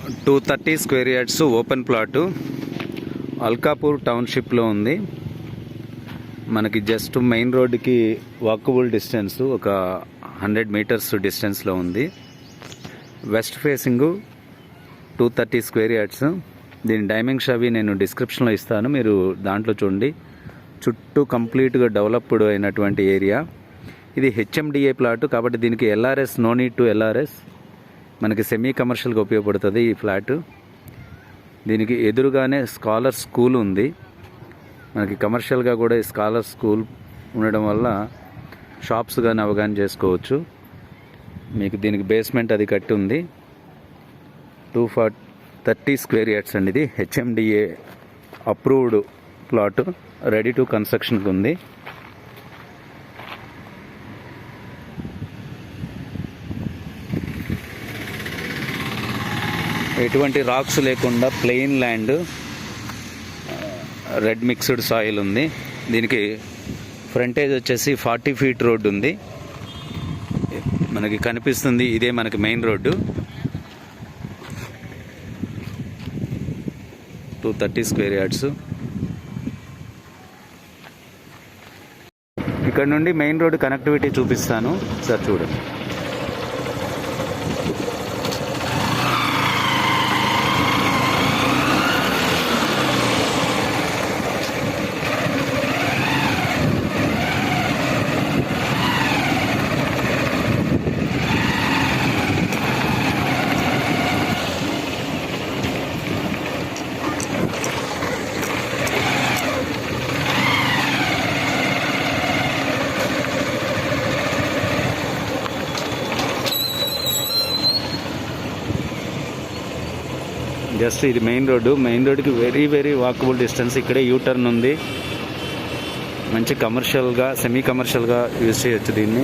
230 square yards open plot Alkapur టౌన్షిప్లో ఉంది. మనకి జస్ట్ మెయిన్ రోడ్డుకి వాకబుల్ డిస్టెన్స్ ఒక 100 మీటర్స్ డిస్టెన్స్లో ఉంది. West facing 230 square yards. దీని డైమెన్షన్స్ అవి నేను డిస్క్రిప్షన్లో ఇస్తాను, మీరు దాంట్లో చూడండి. చుట్టూ కంప్లీట్గా డెవలప్డ్ అయినటువంటి ఏరియా. ఇది హెచ్ఎండిఏ ప్లాటు కాబట్టి దీనికి LRS, no need to LRS. మనకి సెమీ కమర్షియల్గా ఉపయోగపడుతుంది ఈ ఫ్లాటు. దీనికి ఎదురుగానే స్కాలర్ స్కూల్ ఉంది. మనకి కమర్షియల్గా కూడా ఈ స్కాలర్ స్కూల్ ఉండడం వల్ల షాప్స్ కానీ అవగాహన చేసుకోవచ్చు. మీకు దీనికి బేస్మెంట్ అది కట్టి ఉంది. 230 స్క్వేర్ యార్డ్స్ అండి. ఇది HMDA approved plot, ready to కన్స్ట్రక్షన్కి ఉంది. ఎటువంటి రాక్స్ లేకుండా plain land, red mixed soil ఉంది. దీనికి ఫ్రంటేజ్ వచ్చేసి 40 ఫీట్ రోడ్డు ఉంది. మనకి కనిపిస్తుంది ఇదే మనకి మెయిన్ రోడ్డు. 230 square yards. ఇక్కడ నుండి మెయిన్ రోడ్డు కనెక్టివిటీ చూపిస్తాను సార్, చూడండి. జస్ట్ ఇది మెయిన్ రోడ్డు. మెయిన్ రోడ్డుకి వెరీ వాకబుల్ డిస్టెన్స్. ఇక్కడే యూటర్న్ ఉంది. మంచి కమర్షియల్గా, సెమీ కమర్షియల్గా యూజ్ చేయొచ్చు దీన్ని.